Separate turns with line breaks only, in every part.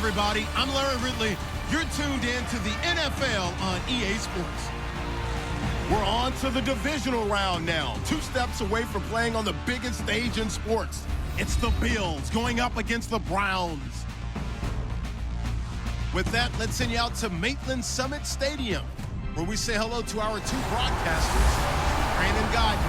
everybody. I'm Larry Ridley. You're tuned in to the NFL on EA Sports.
We're on to the divisional round now. 2 steps away from playing on the biggest stage in sports.
It's the Bills going up against the Browns. With that, let's send you out to Maitland Summit Stadium, where we say hello to our 2 broadcasters, Brandon Godden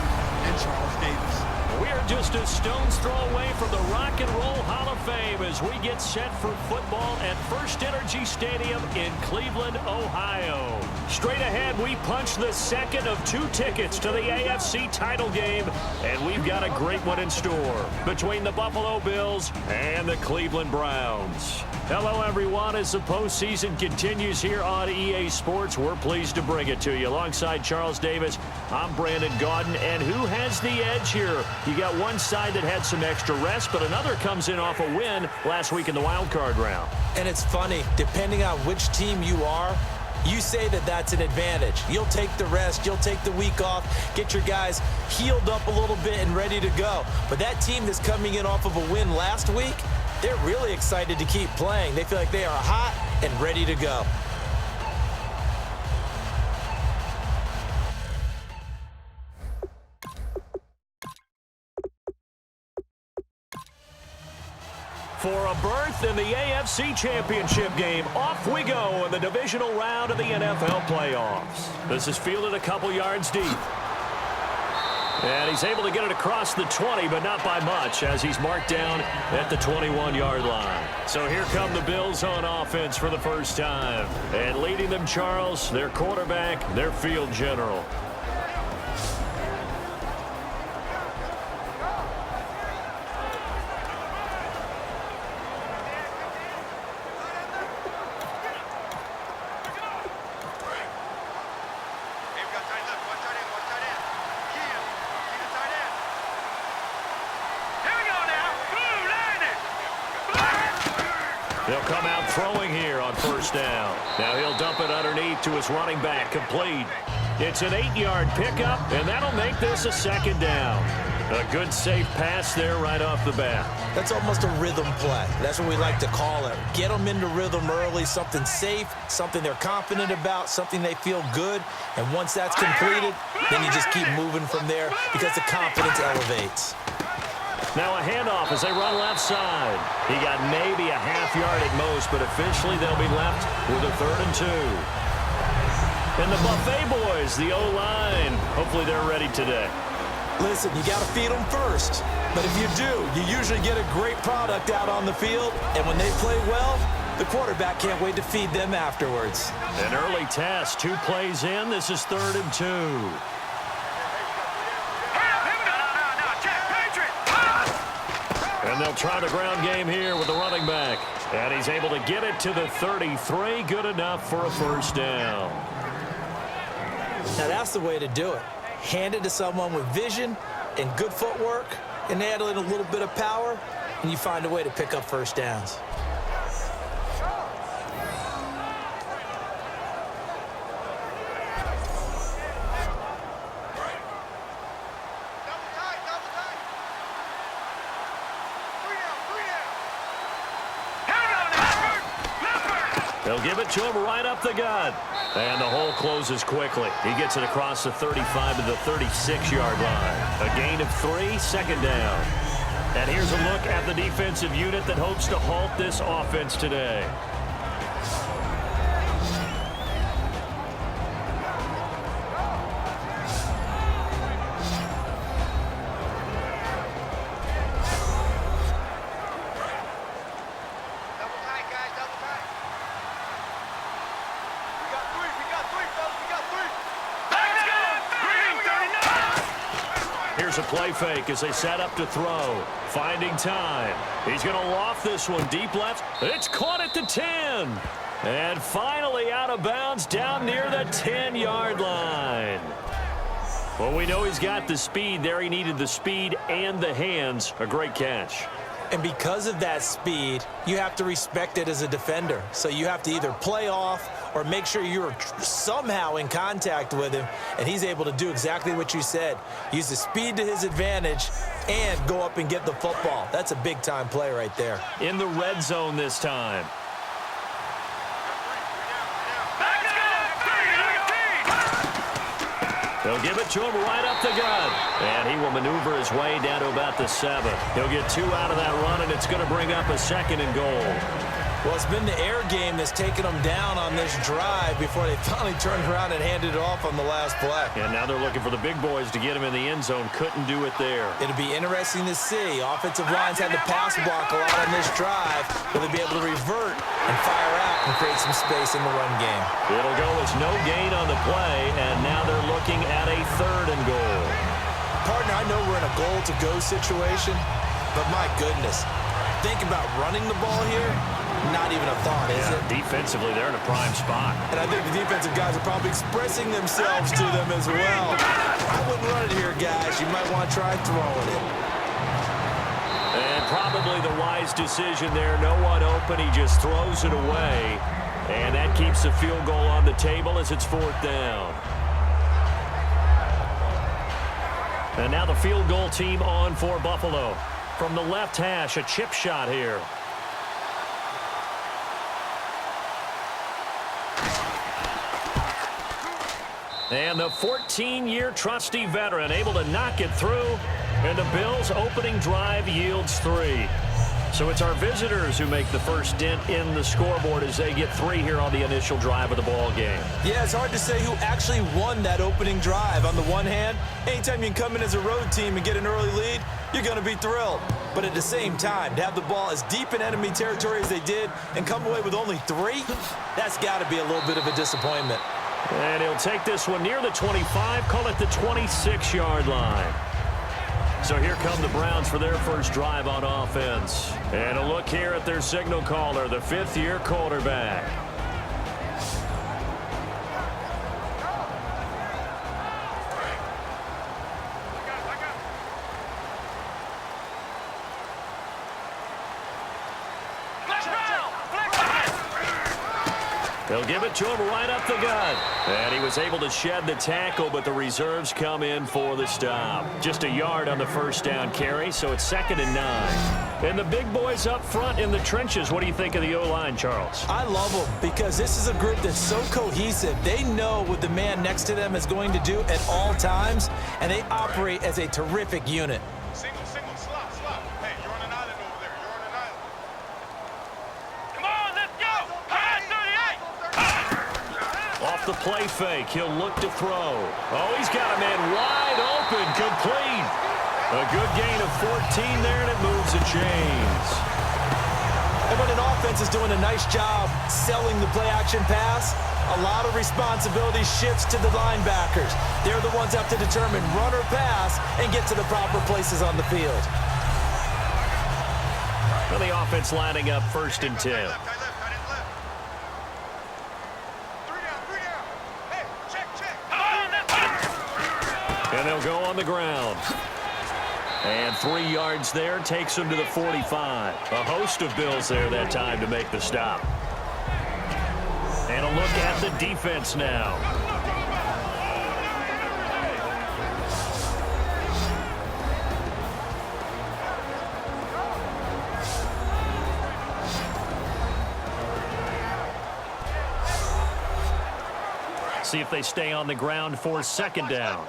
and Charles Davis.
We're just a stone's throw away from the Rock and Roll Hall of Fame as we get set for football at First Energy Stadium in Cleveland, Ohio. Straight ahead, we punch the second of 2 tickets to the AFC title game, and we've got a great one in store between the Buffalo Bills and the Cleveland Browns. Hello, everyone. As the postseason continues here on EA Sports, we're pleased to bring it to you. Alongside Charles Davis, I'm Brandon Gaudin, and who has the edge here? You got one side that had some extra rest, but another comes in off a win last week in the wild card round.
And it's funny, depending on which team you are, you say that that's an advantage. You'll take the rest, you'll take the week off, get your guys healed up a little bit and ready to go. But that team that's coming in off of a win last week, they're really excited to keep playing. They feel like they are hot and ready to go.
For a berth in the AFC Championship game, off we go in the divisional round of the NFL playoffs. This is fielded a couple yards deep. And he's able to get it across the 20, but not by much, as he's marked down at the 21-yard line. So here come the Bills on offense for the first time. And leading them, Charles, their quarterback, their field general. They'll come out throwing here on first down. Now he'll dump it underneath to his running back, complete. It's an 8-yard pickup, and that'll make this a second down. A good, safe pass there right off the bat.
That's almost a rhythm play. That's what we like to call it. Get them into rhythm early, something safe, something they're confident about, something they feel good. And once that's completed, then you just keep moving from there because the confidence elevates.
Now a handoff as they run left side. He got maybe a half yard at most, but officially they'll be left with a 3rd and 2. And the Buffet boys, the O-line, hopefully they're ready today.
Listen, you got to feed them first. But if you do, you usually get a great product out on the field. And when they play well, the quarterback can't wait to feed them afterwards.
An early test, 2 plays in. This is 3rd and 2. And they'll try the ground game here with the running back. And he's able to get it to the 33. Good enough for a first down.
Now that's the way to do it. Hand it to someone with vision and good footwork and add in a little bit of power, and you find a way to pick up first downs.
They'll give it to him right up the gut. And the hole closes quickly. He gets it across the 35 to the 36-yard line. A gain of 3, second down. And here's a look at the defensive unit that hopes to halt this offense today. Here's a play fake as they set up to throw. Finding time. He's going to loft this one deep left. It's caught at the 10. And finally out of bounds down near the 10-yard line. Well, we know he's got the speed there. He needed the speed and the hands. A great catch.
And because of that speed, you have to respect it as a defender. So you have to either play off or make sure you're somehow in contact with him, and he's able to do exactly what you said. Use the speed to his advantage and go up and get the football. That's a big-time play right there.
In the red zone this time. They'll give it to him right up the gut. And he will maneuver his way down to about the 7. He'll get 2 out of that run, and it's going to bring up a 2nd and goal.
Well, it's been the air game that's taken them down on this drive before they finally turned around and handed it off on the last play.
And now they're looking for the big boys to get him in the end zone. Couldn't do it there.
It'll be interesting to see. Offensive lines had to pass block a lot on this drive. Will they be able to revert and fire out and create some space in the run game?
It'll go as no gain on the play, and now they're looking at a 3rd and goal.
Partner, I know we're in a goal-to-go situation, but my goodness, think about running the ball here. Not even a thought, is it?
Defensively, they're in a prime spot.
And I think the defensive guys are probably expressing themselves to them as well. I wouldn't run it here, guys. You might want to try throwing it.
And probably the wise decision there. No one open. He just throws it away. And that keeps the field goal on the table as it's 4th down. And now the field goal team on for Buffalo. From the left hash, a chip shot here. And the 14-year trusty veteran able to knock it through. And the Bills' opening drive yields 3. So it's our visitors who make the first dent in the scoreboard as they get 3 here on the initial drive of the ball game.
Yeah, it's hard to say who actually won that opening drive. On the one hand, anytime you can come in as a road team and get an early lead, you're going to be thrilled. But at the same time, to have the ball as deep in enemy territory as they did and come away with only 3, that's got to be a little bit of a disappointment.
And he'll take this one near the 25, call it the 26-yard line. So here come the Browns for their first drive on offense. And a look here at their signal caller, the 5th-year quarterback. They'll give it to him right up the gut. And he was able to shed the tackle, but the reserves come in for the stop. Just a yard on the first down carry, so it's 2nd and 9. And the big boys up front in the trenches. What do you think of the O-line, Charles?
I love them because this is a group that's so cohesive. They know what the man next to them is going to do at all times, and they operate as a terrific unit.
Single, slop. Hey, you're on an island over there. You're on an island. Come on, let's go.
Off the play fake, he'll look to throw. Oh, he's got a man wide open, complete. A good gain of 14 there, and it moves the chains.
And when an offense is doing a nice job selling the play-action pass, a lot of responsibility shifts to the linebackers. They're the ones that have to determine run or pass and get to the proper places on the field.
Well, the offense lining up 1st and 10. And they'll go on the ground. And 3 yards there takes them to the 45. A host of Bills there that time to make the stop. And a look at the defense now. See if they stay on the ground for 2nd down.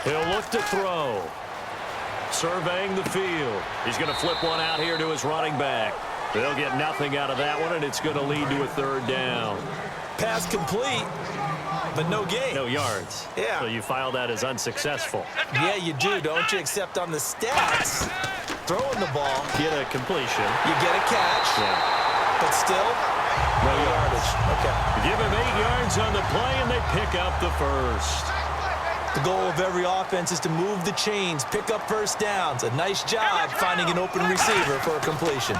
He'll look to throw. Surveying the field. He's going to flip one out here to his running back. They'll get nothing out of that one, and it's going to lead to a 3rd down.
Pass complete, but no gain.
No yards.
Yeah.
So you file that as unsuccessful.
Yeah, you do, don't you? Except on the stats, throwing the ball,
Get a completion.
you get a catch,
Yeah.
but still, no yardage. Okay.
Give him 8 yards on the play, and they pick up the first.
The goal of every offense is to move the chains, pick up first downs. A nice job finding an open receiver for a completion.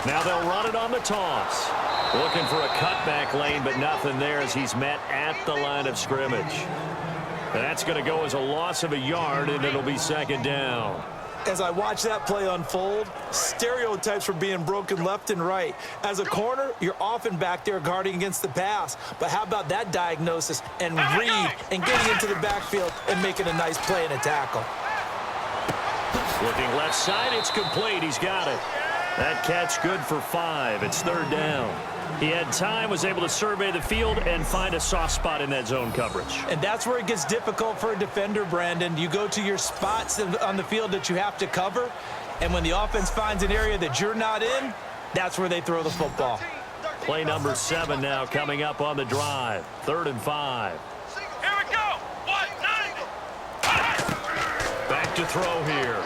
Now they'll run it on the toss. Looking for a cutback lane, but nothing there as he's met at the line of scrimmage. And that's going to go as a loss of a yard, and it'll be 2nd down.
As I watch that play unfold, stereotypes were being broken left and right. As a corner, you're often back there guarding against the pass. But how about that diagnosis and read and getting into the backfield and making a nice play and a tackle?
Looking left side, it's complete. He's got it. That catch good for 5. It's 3rd down. He had time, was able to survey the field and find a soft spot in that zone coverage.
And that's where it gets difficult for a defender, Brandon. You go to your spots on the field that you have to cover, and when the offense finds an area that you're not in, that's where they throw the football.
Play number 7 now coming up on the drive. 3rd and 5.
Here we go. 190.
Back to throw here.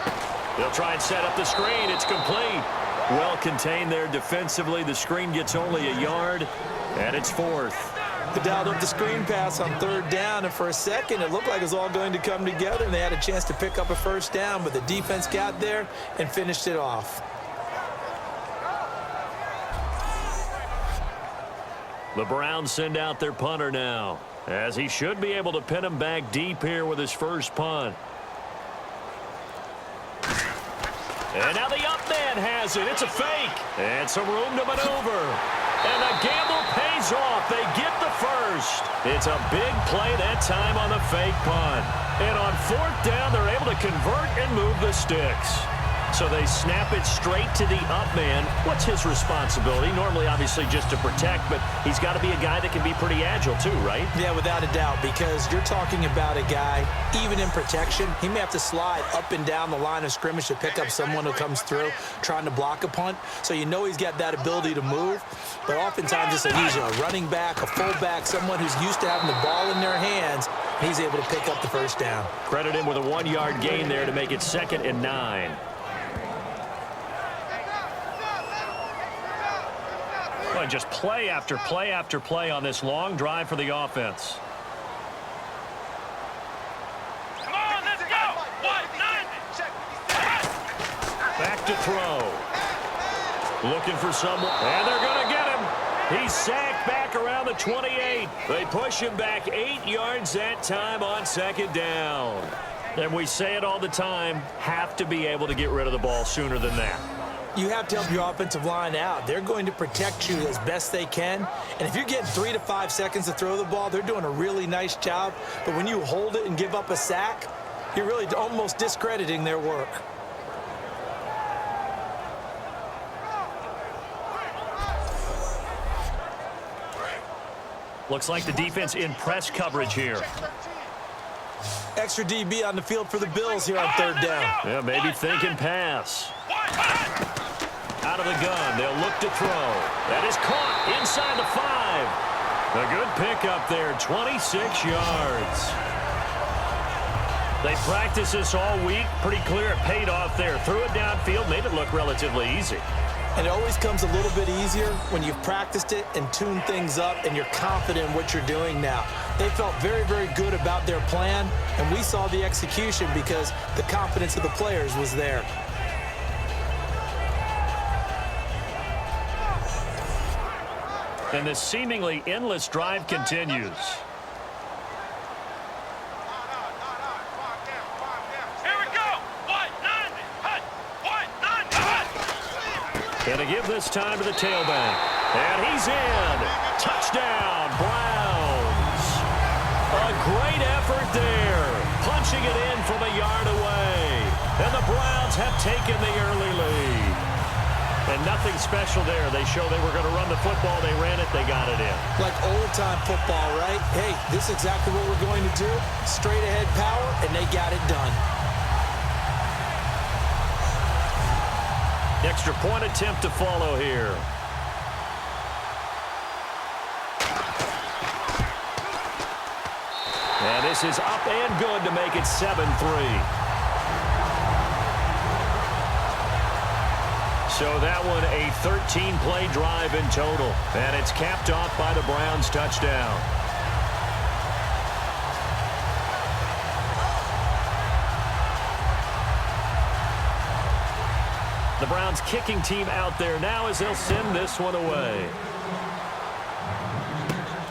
They'll try and set up the screen. It's complete. Well contained there defensively. The screen gets only a yard, and it's 4th.
They dialed up the screen pass on 3rd down, and for a second it looked like it was all going to come together, and they had a chance to pick up a 1st down, but the defense got there and finished it off.
The Browns send out their punter now, as he should be able to pin him back deep here with his first punt. And now the up man has it. It's a fake. And some room to maneuver. And the gamble pays off. They get the first. It's a big play that time on the fake punt. And on 4th down, they're able to convert and move the sticks. So they snap it straight to the up man. What's his responsibility? Normally, obviously, just to protect, but he's got to be a guy that can be pretty agile too, right?
Yeah, without a doubt, because you're talking about a guy, even in protection, he may have to slide up and down the line of scrimmage to pick up someone who comes through trying to block a punt. So you know he's got that ability to move, but oftentimes it's a running back, a fullback, someone who's used to having the ball in their hands, and he's able to pick up the 1st down.
Credit him with a 1-yard gain there to make it 2nd and 9. And just play after play after play on this long drive for the offense.
Come on, let's go. 190.
Back to throw. Looking for someone. And they're going to get him. He's sacked back around the 28. They push him back 8 yards that time on 2nd down. And we say it all the time, have to be able to get rid of the ball sooner than that.
You have to help your offensive line out. They're going to protect you as best they can. And if you're getting 3 to 5 seconds to throw the ball, they're doing a really nice job. But when you hold it and give up a sack, you're really almost discrediting their work.
Looks like the defense in press coverage here.
Extra DB on the field for the Bills here on 3rd down.
Yeah, maybe thinking pass. Out of the gun, they'll look to throw. That is caught inside the 5. A good pickup there, 26 yards. They practiced this all week. Pretty clear it paid off there. Threw it downfield, made it look relatively easy.
And it always comes a little bit easier when you've practiced it and tuned things up and you're confident in what you're doing now. They felt very, very good about their plan, and we saw the execution because the confidence of the players was there.
And this seemingly endless drive continues.
Here we go. 190.
Gonna give this time to the tailback. And he's in. Touchdown, Browns. A great effort there. Punching it in from a yard away. And the Browns have taken the early lead. And nothing special there. They showed they were going to run the football. They ran it. They got it in.
Like old-time football, right? Hey, this is exactly what we're going to do. Straight-ahead power, and they got it done.
Extra point attempt to follow here. And this is up and good to make it 7-3. So that one a 13-play drive in total. And it's capped off by the Browns touchdown. The Browns kicking team out there now as they'll send this one away.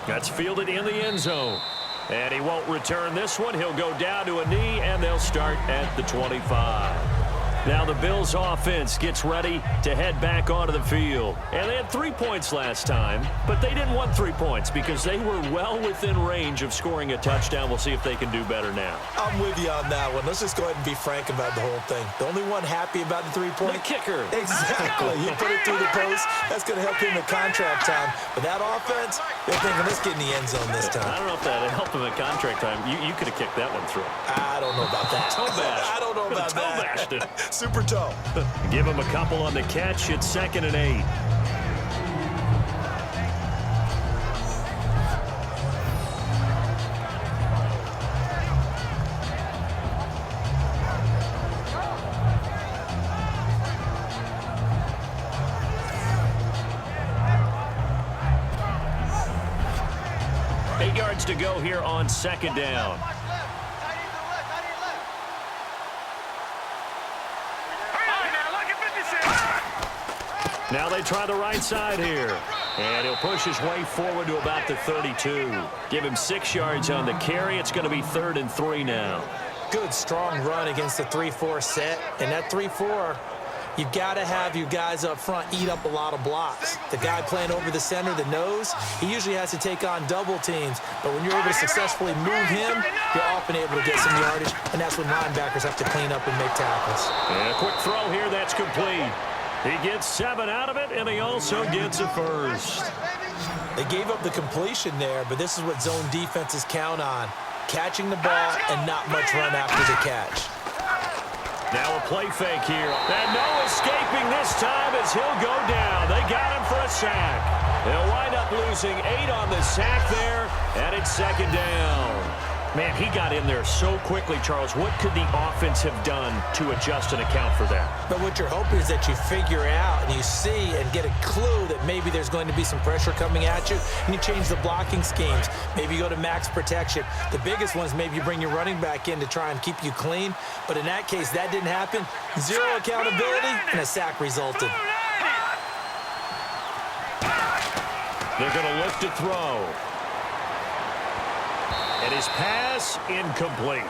That's fielded in the end zone. And he won't return this one. He'll go down to a knee, and they'll start at the 25. Now the Bills offense gets ready to head back onto the field. And they had 3 points last time, but they didn't want 3 points because they were well within range of scoring a touchdown. We'll see if they can do better now.
I'm with you on that one. Let's just go ahead and be frank about the whole thing. The only one happy about the 3-point?
The kicker.
Exactly. You put it through the post, that's going to help him in contract time. But that offense, they're thinking, let's get in the end zone this time.
I don't know if that helped him in contract time. You could have kicked that one through.
I don't know about that.
Toe bash.
I don't know about
Toe
that.
bashed it.
Super toe.
Give him a couple on the catch. It's 2nd and 8. To go here on 2nd down. Now they try the right side here. And he'll push his way forward to about the 32. Give him 6 yards on the carry. It's going to be 3rd and 3 now.
Good, strong run against the 3-4 set. And that 3-4, you've got to have your guys up front eat up a lot of blocks. The guy playing over the center, the nose, he usually has to take on double teams. But when you're able to successfully move him, you're often able to get some yardage. And that's when linebackers have to clean up and make tackles.
And a quick throw here, that's complete. He gets 7 out of it, and he also gets a first.
They gave up the completion there, but this is what zone defenses count on. Catching the ball and not much run after the catch.
Now a play fake here. And no escaping this time as he'll go down. They got him for a sack. They'll wind up losing 8 on the sack there, and it's 2nd down. Man, he got in there so quickly, Charles. What could the offense have done to adjust and account for that?
But what you're hoping is that you figure out and you see and get a clue that maybe there's going to be some pressure coming at you, and you change the blocking schemes. Maybe you go to max protection. The biggest one is maybe you bring your running back in to try and keep you clean. But in that case, that didn't happen. 0 accountability, and a sack resulted.
They're going to look to throw. And his pass incomplete.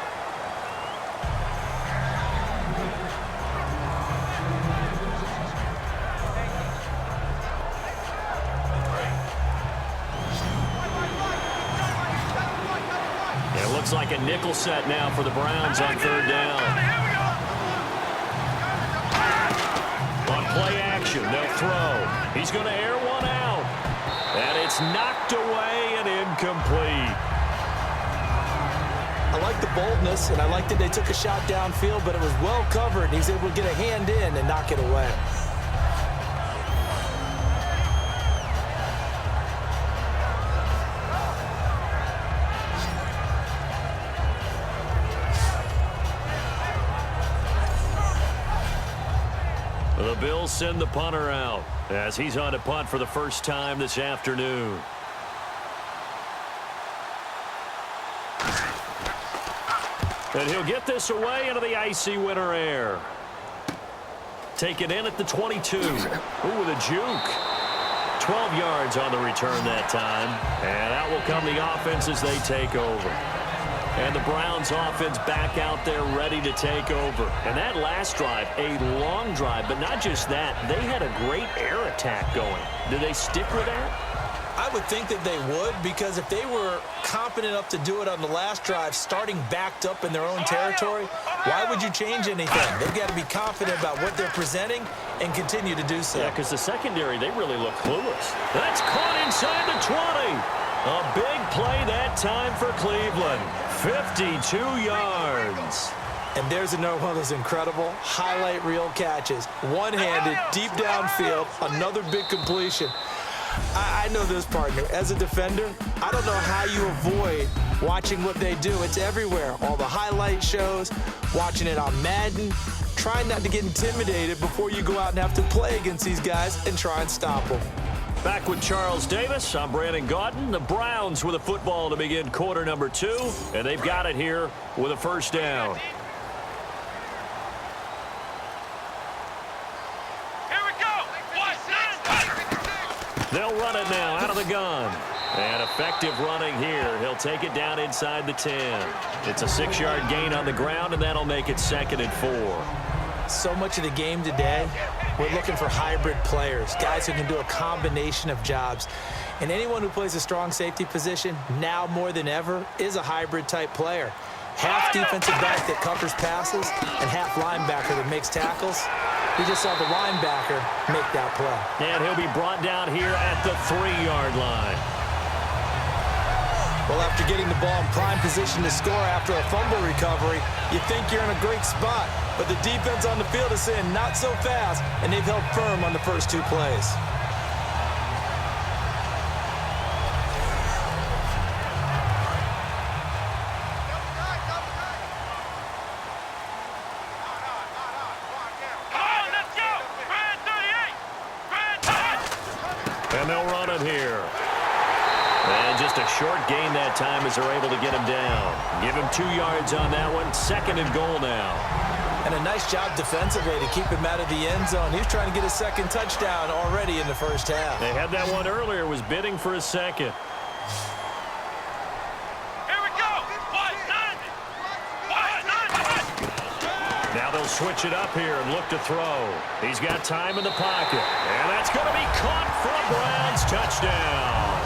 It looks like a nickel set now for the Browns on 3rd down. On play action, they'll throw. He's going to air one out. And it's knocked away and incomplete.
I like the boldness, and I like that they took a shot downfield, but it was well covered. He's able to get a hand in and knock it away.
The Bills send the punter out as he's on to punt for the first time this afternoon. And he'll get this away into the icy winter air. Take it in at the 22. Ooh, with a juke. 12 yards on the return that time. And out will come the offense as they take over. And the Browns offense back out there ready to take over. And that last drive, a long drive, but not just that. They had a great air attack going. Do they stick with that?
I would think that they would, because if they were confident enough to do it on the last drive, starting backed up in their own territory, why would you change anything? They've got to be confident about what they're presenting and continue to do so.
Yeah, because the secondary, they really look clueless. That's caught inside the 20. A big play that time for Cleveland. 52 yards.
And there's another one of those incredible highlight reel catches. One-handed, deep downfield, another big completion. I know this, partner. As a defender, I don't know how you avoid watching what they do. It's everywhere. All the highlight shows, watching it on Madden. Try not to get intimidated before you go out and have to play against these guys and try and stop them.
Back with Charles Davis, I'm Brandon Gaudin. The Browns with a football to begin quarter number 2, and they've got it here with a first down. They'll run it now out of the gun. And effective running here. He'll take it down inside the 10. It's a 6-yard gain on the ground, and that'll make it 2nd and 4.
so much of the game today, we're looking for hybrid players, guys who can do a combination of jobs. And anyone who plays a strong safety position, now more than ever, is a hybrid-type player. Half defensive back that covers passes and half linebacker that makes tackles. We just saw the linebacker make that play.
And he'll be brought down here at the 3-yard line.
Well, after getting the ball in prime position to score after a fumble recovery, you think you're in a great spot. But the defense on the field is saying not so fast, and they've held firm on the first 2 plays.
And they'll run it here. And just a short gain that time as they're able to get him down. Give him 2 yards on that one. 2nd and goal now.
And a nice job defensively to keep him out of the end zone. He was trying to get his 2nd touchdown already in the first half.
They had that one earlier, was bidding for a 2nd.
Here we go. Wide 90. Wide 90.
Now they'll switch it up here and look to throw. He's got time in the pocket. And that's going to be caught for a Browns touchdown.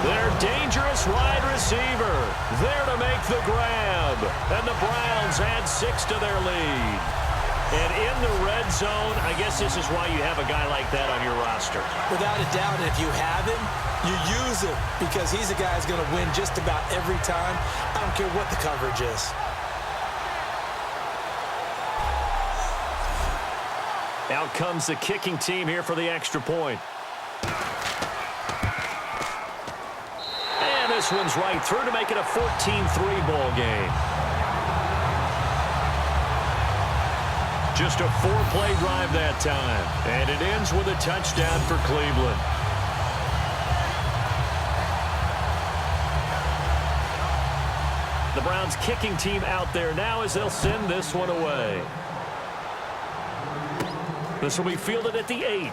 Their dangerous wide receiver there to make the grab. And the Browns add 6 to their lead. And in the red zone, I guess this is why you have a guy like that on your roster.
Without a doubt, and if you have him, you use him because he's a guy who's going to win just about every time. I don't care what the coverage is.
Out comes the kicking team here for the extra point. And this one's right through to make it a 14-3 ball game. Just a 4-play drive that time. And it ends with a touchdown for Cleveland. The Browns kicking team out there now as they'll send this one away. This will be fielded at the 8.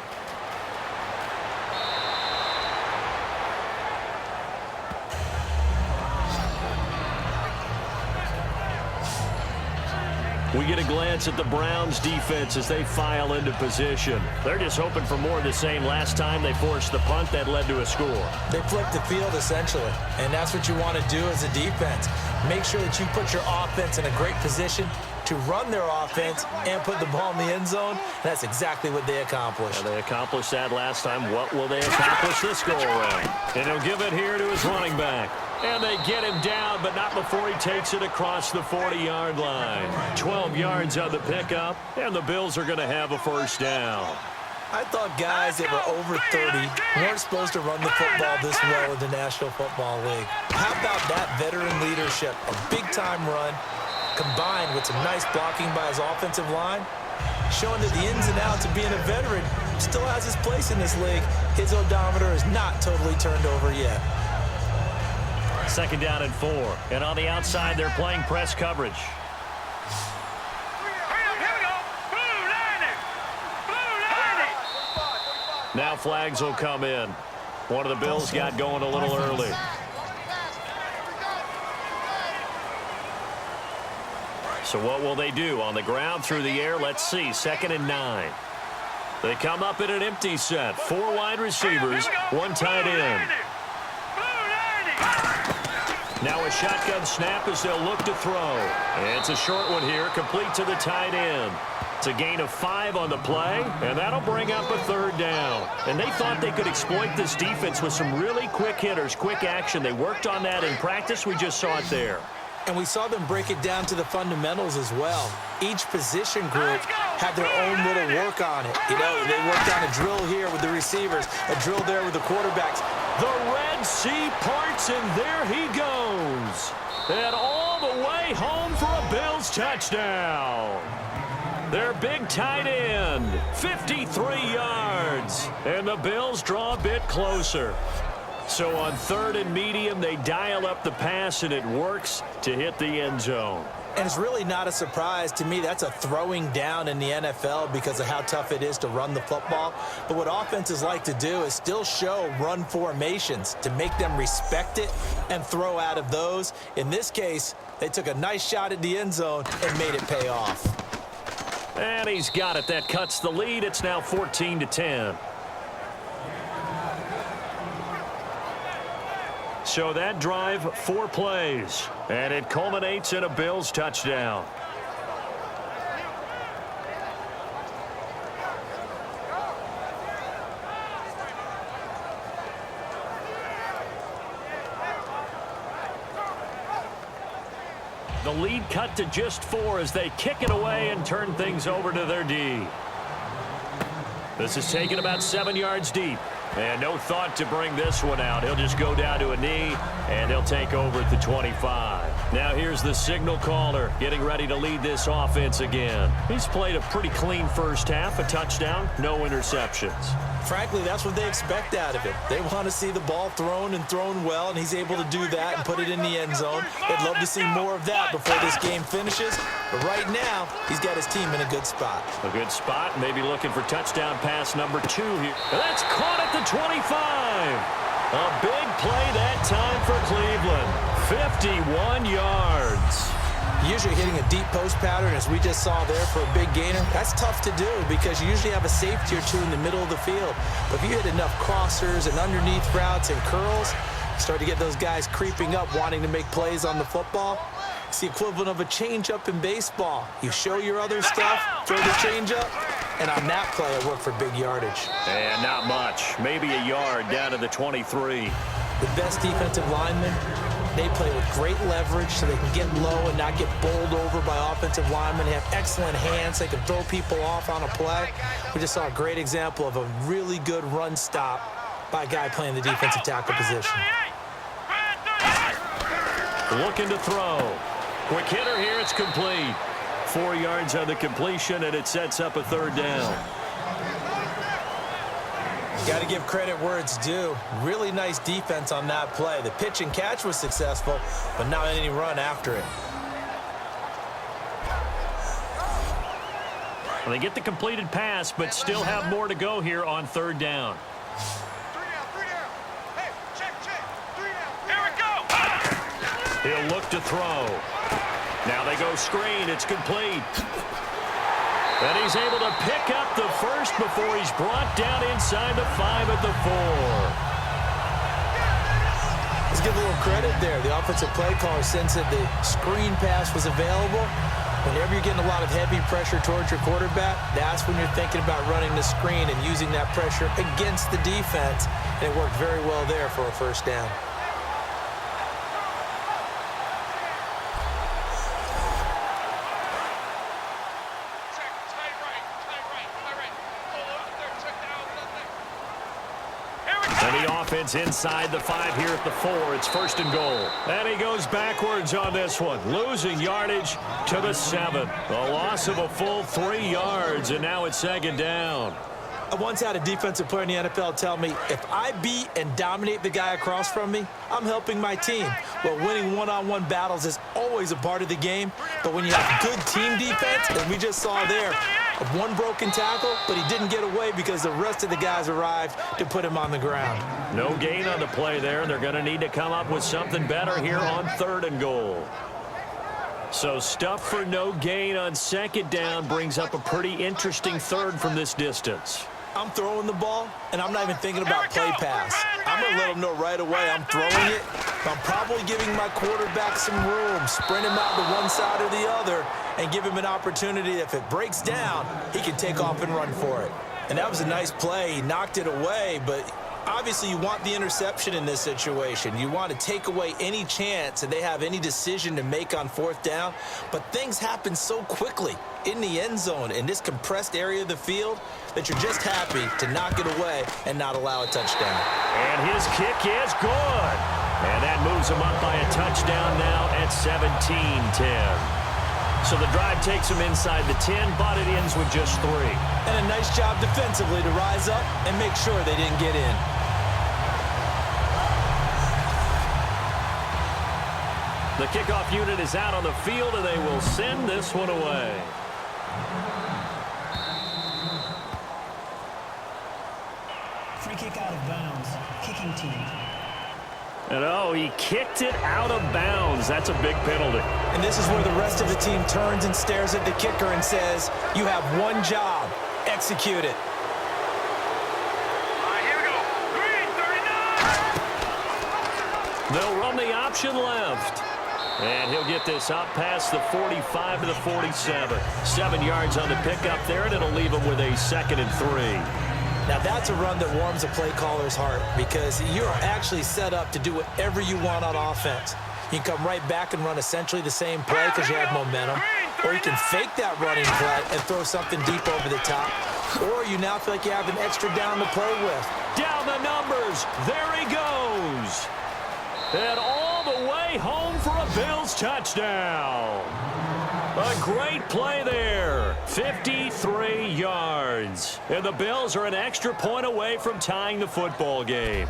We get a glance at the Browns defense as they file into position. They're just hoping for more of the same. Last time they forced the punt that led to a score.
They flipped the field essentially, and that's what you want to do as a defense. Make sure that you put your offense in a great position to run their offense and put the ball in the end zone. That's exactly what they accomplished.
They accomplished that last time. What will they accomplish this go around? And he'll give it here to his running back. And they get him down, but not before he takes it across the 40-yard line. 12 yards on the pickup, and the Bills are going to have a first down.
I thought guys that were over 30 weren't supposed to run the football this well in the National Football League. How about that veteran leadership? A big-time run combined with some nice blocking by his offensive line, showing that the ins and outs of being a veteran still has his place in this league. His odometer is not totally turned over yet.
2nd down and 4. And on the outside, they're playing press coverage.
Here we go. Blue 90. Blue 90.
Now flags will come in. One of the Bills got going a little early. So what will they do? On the ground, through the air, let's see. 2nd and 9. They come up in an empty set. 4 wide receivers, 1 tight end. Now a shotgun snap as they'll look to throw. And it's a short one here, complete to the tight end. It's a gain of 5 on the play, and that'll bring up a 3rd down. And they thought they could exploit this defense with some really quick hitters, quick action. They worked on that in practice. We just saw it there.
And we saw them break it down to the fundamentals as well. Each position group had their own little work on it. You know, they worked on a drill here with the receivers, a drill there with the quarterbacks.
The Red Sea parts, and there he goes. And all the way home for a Bills touchdown. Their big tight end, 53 yards. And the Bills draw a bit closer. So on 3rd and medium, they dial up the pass, and it works to hit the end zone.
And it's really not a surprise to me. That's a throwing down in the NFL because of how tough it is to run the football. But what offenses like to do is still show run formations to make them respect it and throw out of those. In this case, they took a nice shot at the end zone and made it pay off.
And he's got it. That cuts the lead. It's now 14-10. So that drive, 4 plays. And it culminates in a Bills touchdown. The lead cut to just 4 as they kick it away and turn things over to their D. This is taken about 7 yards deep. And no thought to bring this one out. He'll just go down to a knee, and he'll take over at the 25. Now here's the signal caller getting ready to lead this offense again. He's played a pretty clean first half, a touchdown, no interceptions.
Frankly, that's what they expect out of him. They want to see the ball thrown and thrown well, and he's able to do that and put it in the end zone. They'd love to see more of that before this game finishes. But right now, he's got his team in a good spot.
A good spot, maybe looking for touchdown pass number 2 here. That's caught at the 25. A big play that time for Cleveland. 51 yards.
Usually hitting a deep post pattern, as we just saw there, for a big gainer, that's tough to do because you usually have a safety or 2 in the middle of the field. But if you hit enough crossers and underneath routes and curls, you start to get those guys creeping up wanting to make plays on the football. It's the equivalent of a changeup in baseball. You show your other stuff, throw the changeup, and on that play, it worked for big yardage.
And not much. Maybe a yard down to the 23.
The best defensive linemen, they play with great leverage so they can get low and not get bowled over by offensive linemen. They have excellent hands. They can throw people off on a play. We just saw a great example of a really good run stop by a guy playing the defensive tackle position.
Looking to throw. Quick hitter here. It's complete. 4 yards on the completion, and it sets up a 3rd down.
Got to give credit where it's due. Really nice defense on that play. The pitch and catch was successful, but not any run after it.
Well, they get the completed pass, but still have more to go here on 3rd down.
Hey, check. 3 down. Here we go.
He'll look to throw. Now they go screen. It's complete. And he's able to pick up the first before he's brought down inside the 5 at the 4.
Let's give a little credit there. The offensive play caller sensed that the screen pass was available. Whenever you're getting a lot of heavy pressure towards your quarterback, that's when you're thinking about running the screen and using that pressure against the defense. And it worked very well there for a 1st down.
Offense inside the 5 here at the 4. It's 1st and goal. And he goes backwards on this one, losing yardage to the 7. A loss of a full 3 yards, and now it's 2nd down.
I once had a defensive player in the NFL tell me, if I beat and dominate the guy across from me, I'm helping my team. Well, winning one-on-one battles is always a part of the game, but when you have good team defense, as we just saw there, one broken tackle, but he didn't get away because the rest of the guys arrived to put him on the ground.
No gain on the play there. They're going to need to come up with something better here on 3rd and goal. So stuff for no gain on 2nd down brings up a pretty interesting 3rd from this distance.
I'm throwing the ball, and I'm not even thinking about play pass. I'm going to let him know right away I'm throwing it. I'm probably giving my quarterback some room, sprint him out to one side or the other, and give him an opportunity. If it breaks down, he can take off and run for it. And that was a nice play. He knocked it away, but obviously you want the interception in this situation. You want to take away any chance that they have any decision to make on 4th down. But things happen so quickly in the end zone in this compressed area of the field that you're just happy to knock it away and not allow a touchdown.
And his kick is good. And that moves him up by a touchdown now at 17-10. So the drive takes him inside the 10, but it ends with just 3.
And a nice job defensively to rise up and make sure they didn't get in.
The kickoff unit is out on the field, and they will send this one away.
Free kick out of bounds. Kicking team.
And oh, he kicked it out of bounds. That's a big penalty.
And this is where the rest of the team turns and stares at the kicker and says, you have one job. Execute it.
All right, here we go. Green, 39.
They'll run the option left. And he'll get this out past the 45 to the 47. 7 yards on the pickup there, and it'll leave him with a 2nd and 3.
Now, that's a run that warms a play caller's heart because you're actually set up to do whatever you want on offense. You can come right back and run essentially the same play because you have momentum, or you can fake that running play and throw something deep over the top, or you now feel like you have an extra down to play with.
Down the numbers. There he goes. And all the way home for a Bills touchdown. A great play there. 53 yards. And the Bills are an extra point away from tying the football game.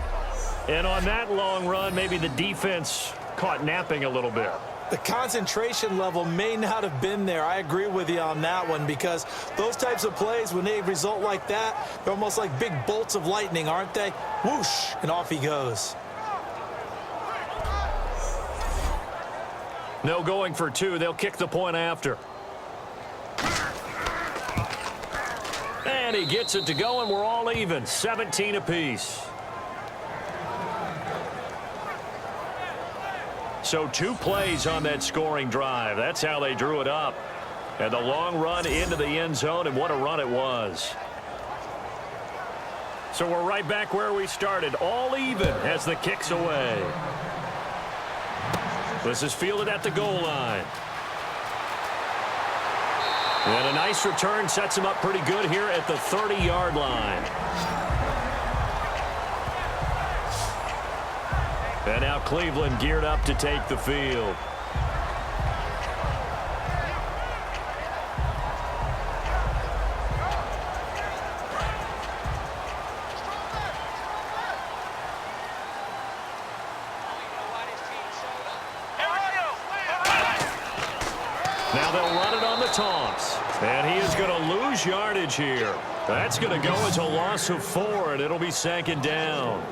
And on that long run, maybe the defense caught napping a little bit.
The concentration level may not have been there. I agree with you on that one because those types of plays, when they result like that, they're almost like big bolts of lightning, aren't they? Whoosh, and off he goes.
No going for 2. They'll kick the point after. And he gets it to go, and we're all even. 17 apiece. So 2 plays on that scoring drive. That's how they drew it up. And the long run into the end zone, and what a run it was. So we're right back where we started. All even as the kick's away. This is fielded at the goal line. And a nice return sets him up pretty good here at the 30-yard line. And now Cleveland geared up to take the field. Now they'll run it on the toss. And he is going to lose yardage here. That's going to go as a loss of 4, and it'll be 2nd down.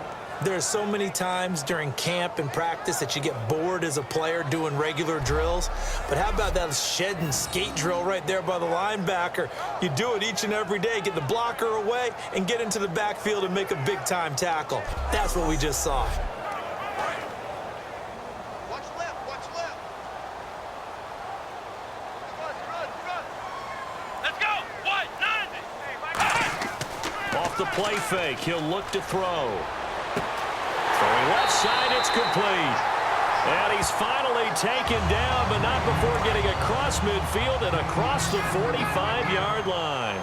There's so many times during camp and practice that you get bored as a player doing regular drills. But how about that shed and skate drill right there by the linebacker? You do it each and every day. Get the blocker away and get into the backfield and make a big-time tackle. That's what we just saw.
Watch left, watch left. Run. Let's go. White, 90.
Off the play fake, he'll look to throw. Throwing left side, it's complete. And he's finally taken down, but not before getting across midfield and across the 45-yard line.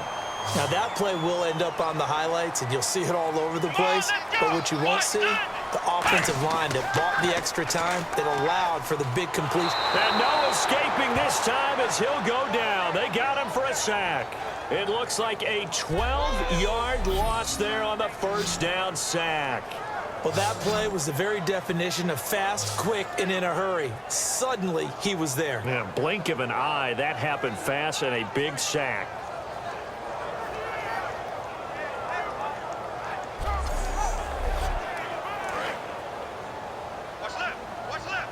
Now, that play will end up on the highlights, and you'll see it all over the place. But what you won't see, the offensive line that bought the extra time that allowed for the big completion.
And no escaping this time as he'll go down. They got him for a sack. It looks like a 12-yard loss there on the first down sack.
Well, that play was the very definition of fast, quick, and in a hurry. Suddenly, he was there.
Yeah, blink of an eye, that happened fast and a big sack.
Watch left.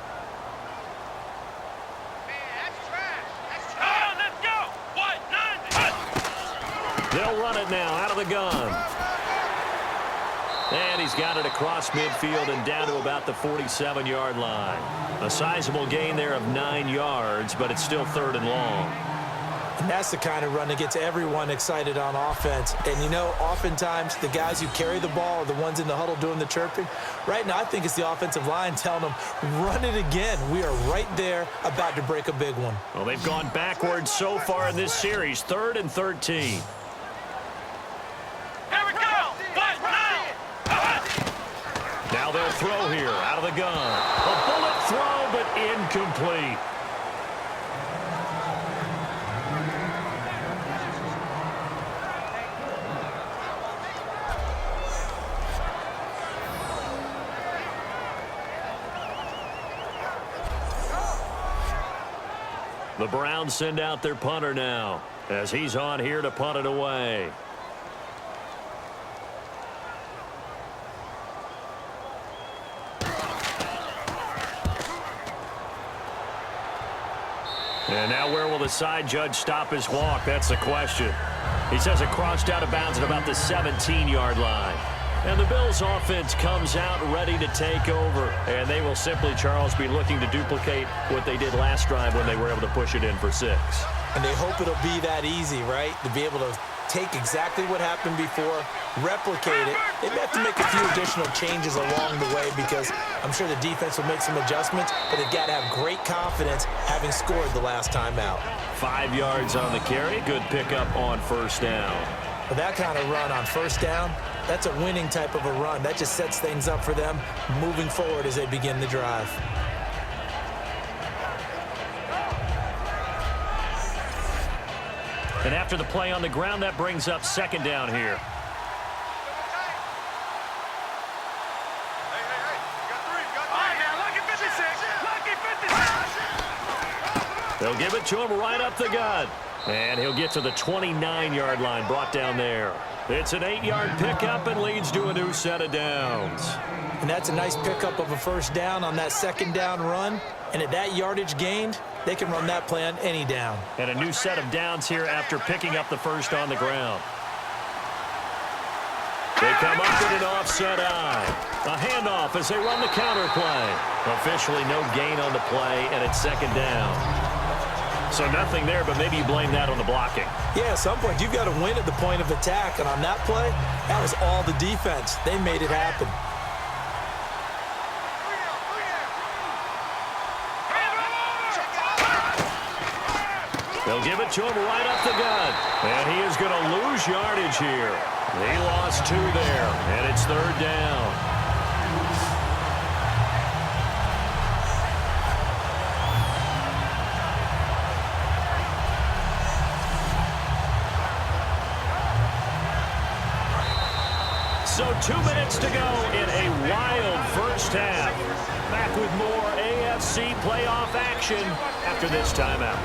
Man, that's trash. Come on, let's go. White, 90.
They'll run it now out of the gun. And he's got it across midfield and down to about the 47-yard line. A sizable gain there of 9 yards, but it's still 3rd and long.
And that's the kind of run that gets everyone excited on offense. And, you know, oftentimes the guys who carry the ball are the ones in the huddle doing the chirping. Right now, I think it's the offensive line telling them, run it again. We are right there about to break a big one.
Well, they've gone backwards so far in this series, 3rd and 13.
Here we go. White, 90.
Now they'll throw here out of the gun. A bullet throw, but incomplete. The Browns send out their punter now as he's on here to punt it away. And now where will the side judge stop his walk? That's the question. He says it crossed out of bounds at about the 17-yard line. And the Bills offense comes out ready to take over. And they will simply, Charles, be looking to duplicate what they did last drive when they were able to push it in for 6.
And they hope it'll be that easy, right? To be able to take exactly what happened before, replicate it. They may have to make a few additional changes along the way because I'm sure the defense will make some adjustments, but they've got to have great confidence having scored the last time out.
5 yards on the carry. Good pickup on first down.
But that kind of run on first down, that's a winning type of a run. That just sets things up for them moving forward as they begin the drive.
And after the play on the ground, that brings up second down here. They'll give it to him right up the gut. And he'll get to the 29-yard line, brought down there. It's an 8-yard pickup and leads to a new set of downs.
And that's a nice pickup of a first down on that second down run. And at that yardage gained, they can run that play on any down.
And a new set of downs here after picking up the first on the ground. They come up with an offset eye. A handoff as they run the counter play. Officially no gain on the play, and it's second down. So nothing there, but maybe you blame that on the blocking.
Yeah, at some point, you've got to win at the point of attack. And on that play, that was all the defense. They made it happen.
They'll give it to him right up the gut. And he is going to lose yardage here. He lost 2 there, and it's third down. So 2 minutes to go in a wild first half. Back with more AFC playoff action after this timeout.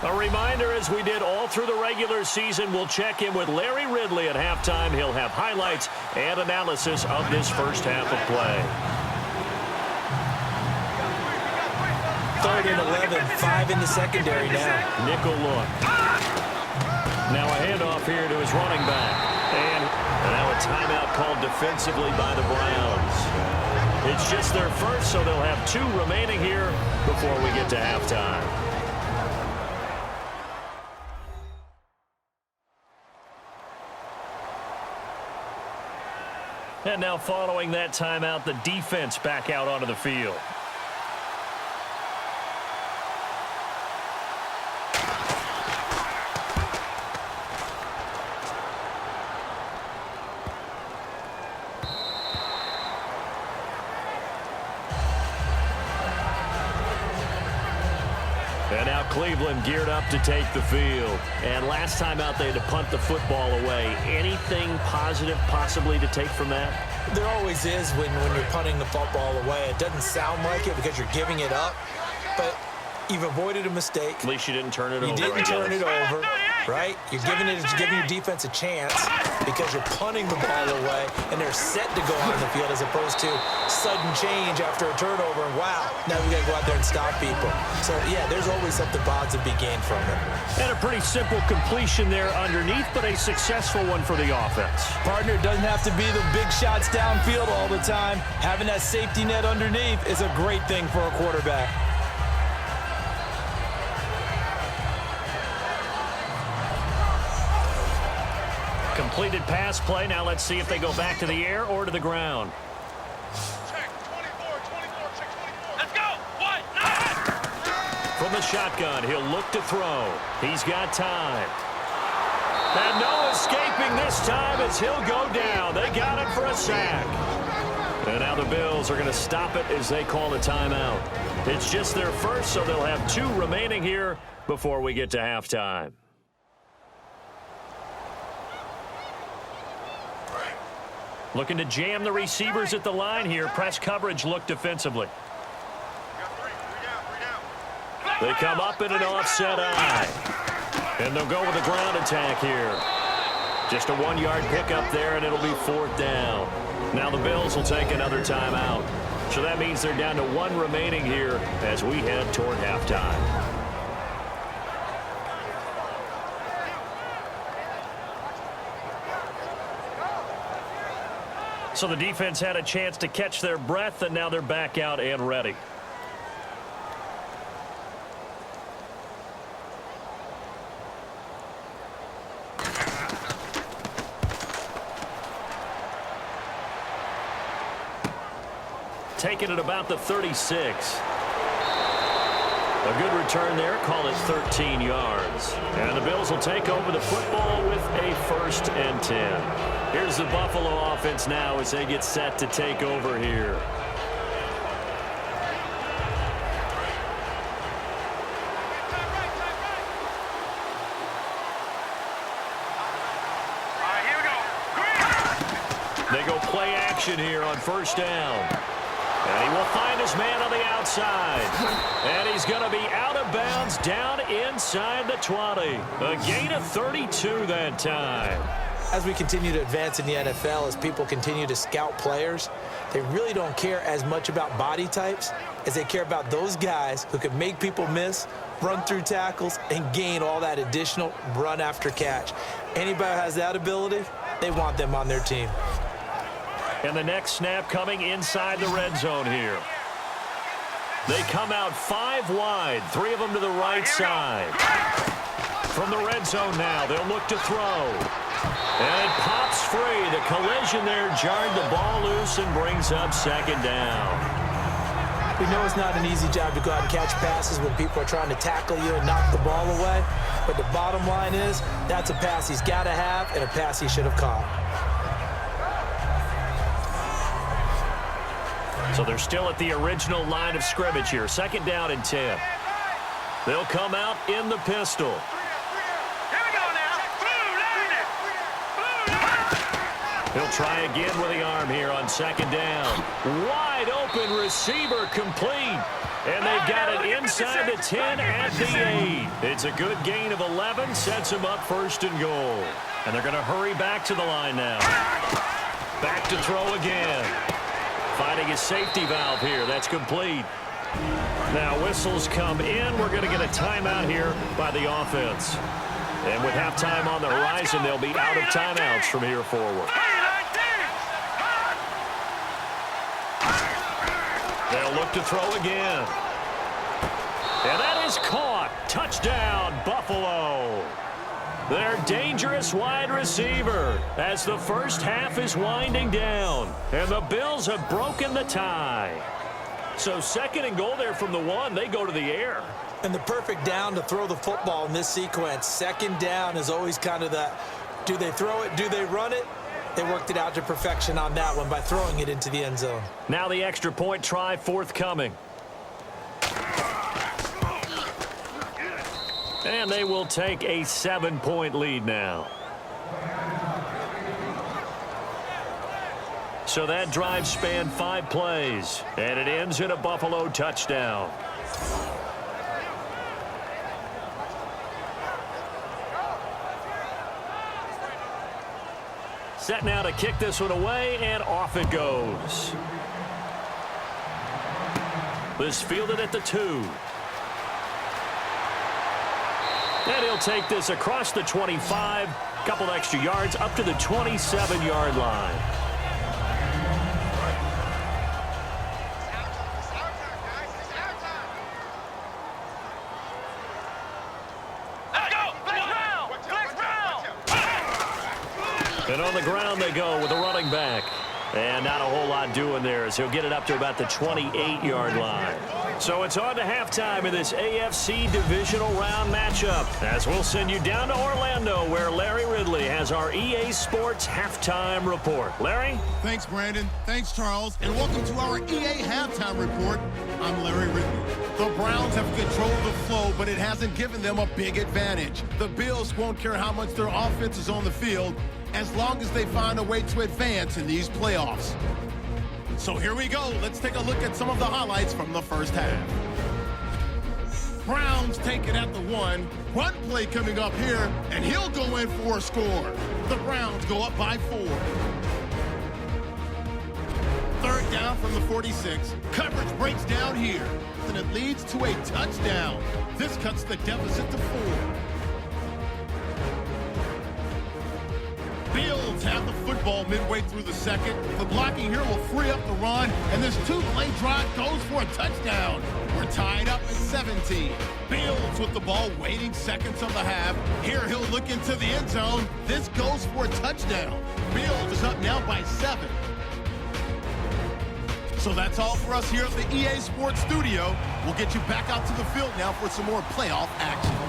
A reminder, as we did all through the regular season, we'll check in with Larry Ridley at halftime. He'll have highlights and analysis of this first half of play.
3rd and 11, 5 in the secondary now.
Nickel look. Now a handoff here to his running back. And now a timeout called defensively by the Browns. It's just their first, so they'll have 2 remaining here before we get to halftime. And now following that timeout, the defense back out onto the field. And now Cleveland geared up to take the field. And last time out, they had to punt the football away. Anything positive possibly to take from that?
There always is when you're punting the football away. It doesn't sound like it because you're giving it up, but you've avoided a mistake.
At least you didn't turn it over.
You didn't turn it over, right? You're giving your defense a chance because you're punting the ball away, and they're set to go on the field as opposed to sudden change after a turnover, and wow, now we got to go out there and stop people. So, yeah, there's always something positive to be gained from them.
And a pretty simple completion there underneath, but a successful one for the offense.
Partner, doesn't have to be the big shots downfield all the time. Having that safety net underneath is a great thing for a quarterback.
Completed pass play. Now let's see if they go back to the air or to the ground.
Check, 24, 624. Let's go. 1-9.
From the shotgun, he'll look to throw. He's got time. And no escaping this time as he'll go down. They got him for a sack. And now the Bills are going to stop it as they call a timeout. It's just their first, so they'll have 2 remaining here before we get to halftime. Looking to jam the receivers at the line here. Press coverage look defensively. They come up in an offset eye. And they'll go with a ground attack here. Just a 1-yard pickup there, and it'll be 4th down. Now the Bills will take another timeout. So that means they're down to 1 remaining here as we head toward halftime. So the defense had a chance to catch their breath, and now they're back out and ready. Taking it about the 36. A good return there. Call it 13 yards. And the Bills will take over the football with a 1st and 10. Here's the Buffalo offense now as they get set to take over here. They go play action here on 1st down. And he will find his man on the outside. And he's going to be out of bounds down inside the 20. A gain of 32 that time.
As we continue to advance in the NFL, as people continue to scout players, they really don't care as much about body types as they care about those guys who can make people miss, run through tackles, and gain all that additional run after catch. Anybody who has that ability, they want them on their team.
And the next snap coming inside the red zone here. They come out 5 wide, 3 of them to the right side. From the red zone now, they'll look to throw. And it pops free. The collision there jarred the ball loose and brings up 2nd down.
We know it's not an easy job to go out and catch passes when people are trying to tackle you and knock the ball away. But the bottom line is, that's a pass he's got to have and a pass he should have caught.
So they're still at the original line of scrimmage here. 2nd down and 10. They'll come out in the pistol.
Here we go now.
He'll try again with the arm here on 2nd down. Wide open receiver complete. And they've got it inside the 10 at the 8. It's a good gain of 11. Sets them up 1st and goal. And they're going to hurry back to the line now. Back to throw again. Finding his safety valve here. That's complete. Now whistles come in. We're going to get a timeout here by the offense. And with halftime on the horizon, they'll be out of timeouts from here forward. They'll look to throw again. And that is caught. Touchdown, Buffalo. Their dangerous wide receiver as the first half is winding down. And the Bills have broken the tie. So 2nd and goal there from the 1. They go to the air.
And the perfect down to throw the football in this sequence. 2nd down is always kind of that, do they throw it, do they run it? They worked it out to perfection on that one by throwing it into the end zone.
Now the extra point try forthcoming. And they will take a 7-point lead now. So that drive spanned 5 plays. And it ends in a Buffalo touchdown. Set now to kick this one away, and off it goes. This fielded at the 2. And he'll take this across the 25, couple extra yards up to the 27-yard line. And on the ground they go with a running back. And not a whole lot doing there as he'll get it up to about the 28-yard line. So it's on to halftime in this AFC Divisional Round matchup, as we'll send you down to Orlando, where Larry Ridley has our EA Sports Halftime Report. Larry?
Thanks, Brandon. Thanks, Charles. And welcome to our EA Halftime Report. I'm Larry Ridley. The Browns have controlled the flow, but it hasn't given them a big advantage. The Bills won't care how much their offense is on the field, as long as they find a way to advance in these playoffs. So here we go. Let's take a look at some of the highlights from the first half. Browns take it at the 1. Run play coming up here, and he'll go in for a score. The Browns go up by 4. Third down from the 46. Coverage breaks down here, and it leads to a touchdown. This cuts the deficit to 4. Bills have the football midway through the second. The blocking here will free up the run, and this two-play drive goes for a touchdown. We're tied up at 17. Bills with the ball waiting seconds of the half. Here he'll look into the end zone. This goes for a touchdown. Bills is up now by 7. So that's all for us here at the EA Sports Studio. We'll get you back out to the field now for some more playoff action.